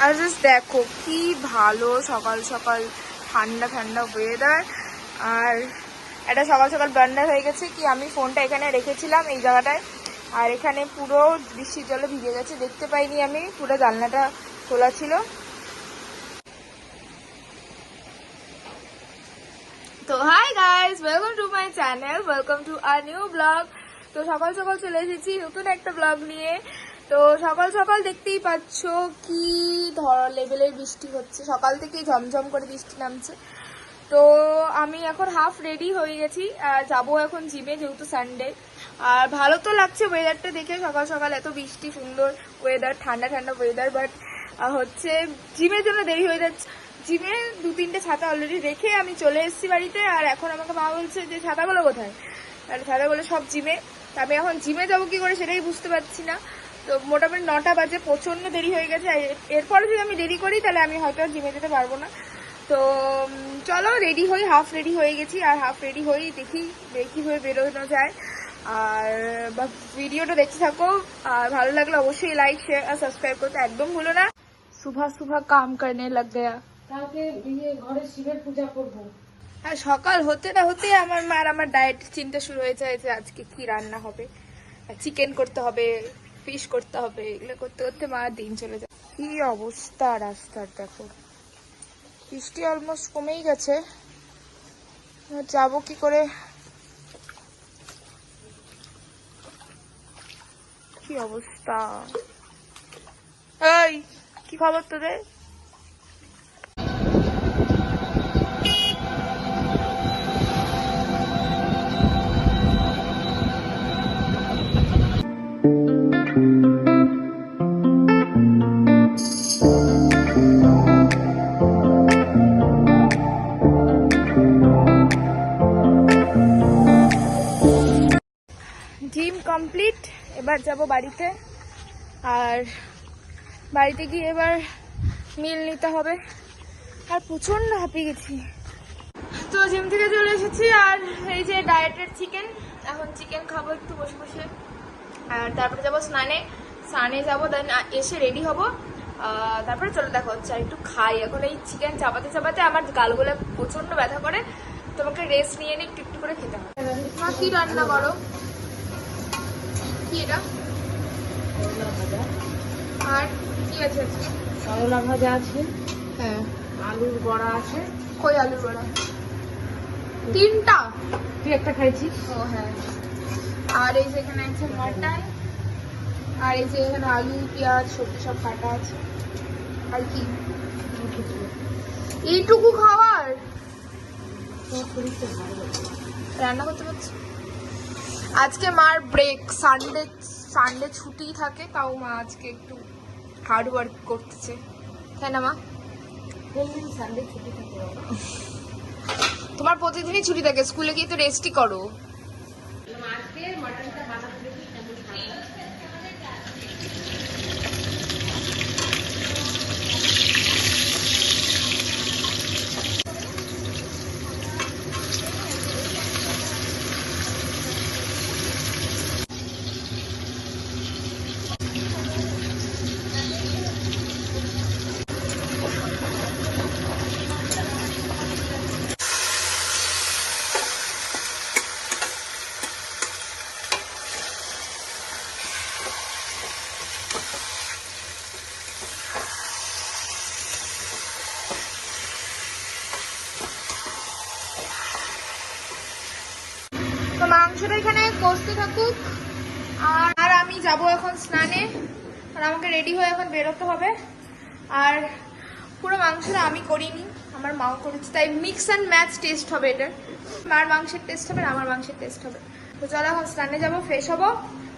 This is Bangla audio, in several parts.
আর জাস্ট দেখো কি ভালো সকাল সকাল ঠান্ডা ঠান্ডা ওয়েদার। আর এটা সকাল সকাল ব্লান্ডার হয়ে গেছে কি, আমি ফোনটা এখানে রেখেছিলাম এই জায়গাটায়, আর এখানে পুরো বৃষ্টির জলে ভিজে গেছে, দেখতে পাইনি আমি, পুরো জানলাটা খোলা ছিল। তো hi guys, welcome to my channel, welcome to our new vlog. তো সকাল সকাল চলে এসেছি নতুন একটা ব্লগ নিয়ে। তো সকাল সকাল দেখতেই পাচ্ছ কি লেভেলের বৃষ্টি হচ্ছে, সকাল থেকেই ঝমঝম করে বৃষ্টি নামছে। তো আমি এখন হাফ রেডি হয়ে গেছি, যাবো এখন জিমে, যেহেতু সানডে। আর ভালো তো লাগছে ওয়েদারটা দেখে, সকাল সকাল এত বৃষ্টি, সুন্দর ওয়েদার, ঠান্ডা ঠান্ডা ওয়েদার। বাট হচ্ছে জিমের জন্য দেরি হয়ে যাচ্ছে। জিমে 2-3টে ছাতা অলরেডি রেখে আমি চলে এসেছি বাড়িতে, আর এখন আমাকে মা বলছে যে ছাতাগুলো কোথায়, তাহলে ছাতাগুলো সব জিমে। আমি এখন জিমে যাবো কি করে সেটাই বুঝতে পারছি না। তো মোটামুটি 9টা বাজে, প্রচন্ড দেরি হয়ে গেছে। এরপরে যদি আমি দেরি করি তাহলে আমি হয়তো জিমে যেতে পারবো না। তো চলো রেডি হই, হাফ রেডি হয়ে গেছি, আর হাফ রেডি হই দেখি কিভাবে বেরোনো যায়। আর ভিডিওটা দেখতে থাকো, আর ভালো লাগলে অবশ্যই লাইক শেয়ার আর সাবস্ক্রাইব করতে একদম ভুলো না। সুবহ সুবহ কাম করনে লাগ গয়া, কালকে ঘরে শিবের পূজা করবো। আর সকাল হতে না হতে আমার মার আমার ডায়েট চিন্তা শুরু হয়ে যায় যে আজকে কি রান্না হবে, চিকেন করতে হবে, ফিশ করতে হবে, এগুলো করতে করতে মার দিন চলে যায়। কি অবস্থা রাস্তার দেখো, বৃষ্টি অলমোস্ট কমেই গেছে, যাবো কি করে, কি অবস্থা। এই কি খবর তোদের? জিম কমপ্লিট, এবার যাব বাড়িতে। আর বাড়িতে গিয়ে এবার মিল নিতে হবে, আর প্রচন্ড হাঁপিয়ে গেছি। তো জিম থেকে চলে এসেছি, আর এই যে ডায়েটের চিকেন, এখন চিকেন খাবো একটু বসে বসে। আর তারপরে যাবো স্নানে যাবো, দেন এসে রেডি হবো, তারপরে চলে দেখা হচ্ছে। আর একটু খাই, এখন এই চিকেন চাপাতে চাপাতে আমার গালগুলো প্রচন্ড ব্যথা করে, তোমাকে রেস্ট নিয়ে একটু একটু করে খেতে হবে। মা কি রান্না করো? কি এটা? আর কি আছে? করলা ভাজা আছে, হ্যাঁ, আলুর বড়া আছে। কই আলুর বড়া? 3টা? তুই একটা খাইছিস? ও হ্যাঁ। আর এই যে এখানে আছে মটন, আর এই যে এখানে আলু পেঁয়াজ সবজি সব কাটা আছে। আর কি এইটুকু খাবার? রান্না করতে পারছি। আজকে মার ব্রেক, সানডে ছুটি থাকে, তাও মা আজকে একটু হার্ড ওয়ার্ক করতেছে, তাই না মা? সানডে ছুটি থাকে। তোমার প্রতিদিনই ছুটি থাকে, স্কুলে গিয়ে তো রেস্টই করো। আজকে মাটনটা বানাতে দেখি কেমন খাই। তো মাংসটা এখানে কষতে থাকুক, আর আমি যাব এখন স্নানে, আর আমাকে রেডি হয়ে এখন বেরোতে হবে। আর পুরো মাংসটা আমি করিনি, আমার মাও করেছে, তাই মিক্স অ্যান্ড ম্যাচ টেস্ট হবে এটার। মার মাংসের টেস্ট হবে, আমার মাংসের টেস্ট হবে। তো চলো এখন স্নানে যাবো, ফ্রেশ হবো,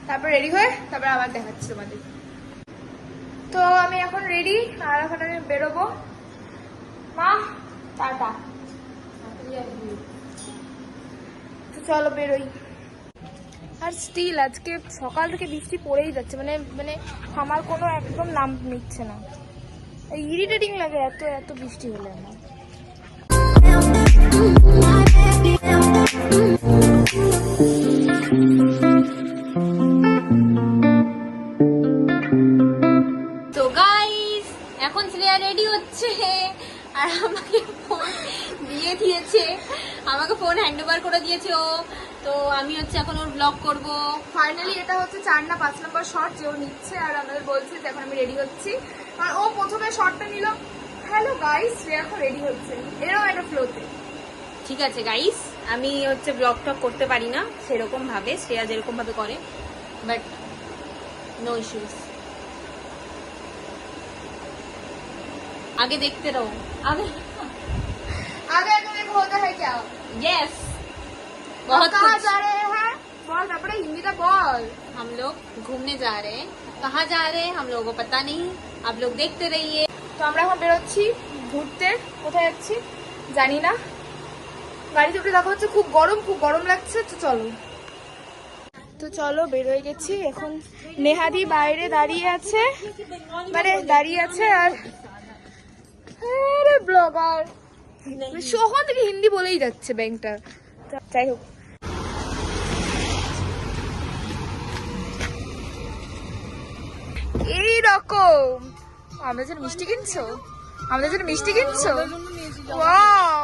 তারপর রেডি হয়ে তারপর আবার দেখাচ্ছি তোমাদের। তো আমি এখন রেডি, আর এখন আমি বেরোবো। মা টাটা। তো চলো বেরোই। আর স্টিল আজকে সকাল থেকে বৃষ্টি পড়েই যাচ্ছে, মানে আমার কোনো একদম নাম নিচ্ছে না, ইরিটেটিং লাগে এত এত বৃষ্টি হলে আমার। তো গাইস এখন শ্রেয়া রেডি হচ্ছে আর আমাকে ফোন দিয়ে দিয়েছে, আমাকে ফোন হ্যান্ড ওভার করে দিয়েছে ও। তো আমি হচ্ছে এখন ওর ব্লগ করব। ফাইনালি এটা হচ্ছে 4 না 5 নম্বর শট যে ও নিচ্ছে, আর আমাদের বলছে যে এখন আমি রেডি হচ্ছি। আর ও প্রথমে শটটা নিল, হ্যালো গাইস শ্রেয়া এখন রেডি হচ্ছে, এরকম একটা ফ্লোতে। ঠিক আছে গাইস, আমি হচ্ছে ব্লগ টক করতে পারি না সেরকম ভাবে, শ্রেয়া যেরকম ভাবে করে, বাট নো ইস্যুস। आगे देखते रहो, आगे आगे आगे देखो होता है क्या। यस, बहुत कहाँ कुछ। जा रहे हैं बोल, তারপরে হিন্দিটা বল। हम लोग घूमने जा रहे हैं, कहाँ जा रहे हैं हम लोगों को पता नहीं, आप लोग देखते रहिए। তো আমরা এখন বেরোচ্ছি ঘুরতে, কোথায় যাচ্ছি জানি না। গাড়িতে উঠে দেখা হচ্ছে খুব গরম লাগছে। তো চলো বের হয়ে গেছি। এখন নেহাদি বাইরে দাঁড়িয়ে আছে, মানে দাঁড়িয়ে আছে। আর আরে ব্লগার সহন থেকে হিন্দি বলেই যাচ্ছে ব্যাংকটা। যাই হোক, এইরকম আমাদের জন্য মিষ্টি কিনছো, আমাদের জন্য মিষ্টি কিনছো। ওয়াও,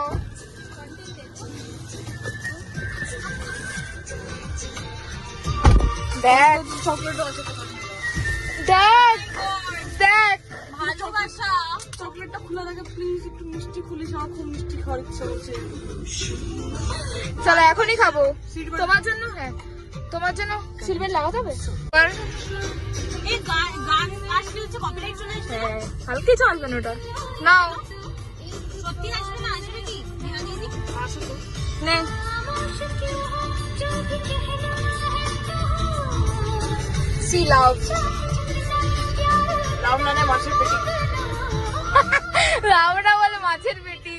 দেখ দেখ দেখ, ভালোবাসা চকলেটটা খোলা থাকে প্লিজ, একটু মিষ্টি খুলে যাও, খুব মিষ্টি খাওয়ার ইচ্ছা হচ্ছে। চলো এখনই খাবো তোমার জন্য। হ্যাঁ তোমার জন্য সিলবেট লাগাতে হবে। এই গান আসলে হচ্ছে কপিরাইট চলে আসবে। হ্যাঁ হালকা চলবে না ওটা, নাও সত্যি আসবে না, আসবে কি নে। সি লাভ লাভ না মাছের পেটি, লাভ না বলে মাছের পেটি।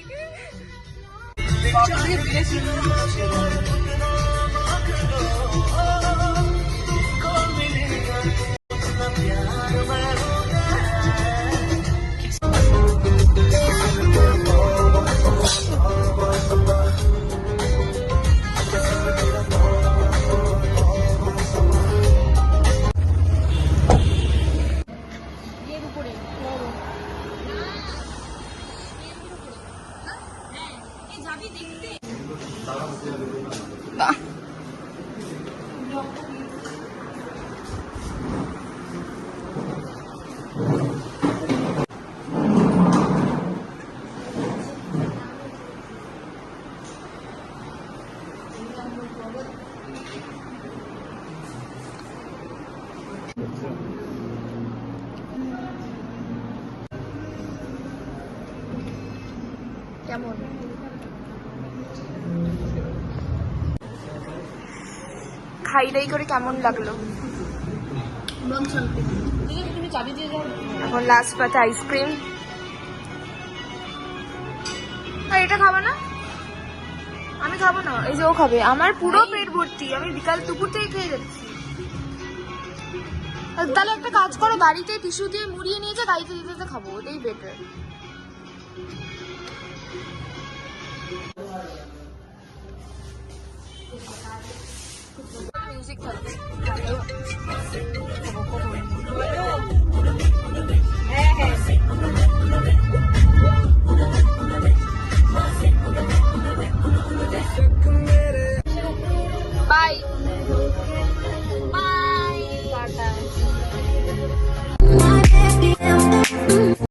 কেমন খাই দাই করে কেমন লাগলো? তুমি চাবি দিয়ে যাও। এখন লাস্ট পাতে আইসক্রিম। এটা খাবো না, আমি খাবো না, এই যে ও খাবে। আমার পুরো পেট ভর্তি, আমি বিকাল দুপুর থেকে খেয়ে যাচ্ছি। তাহলে একটা কাজ করো, বাড়িতে টিস্যু দিয়ে মুড়িয়ে নিয়ে যা, গাড়িতে দিতে দিতে খাবো, ওটাই বেটার। মিউজিক থাকবে।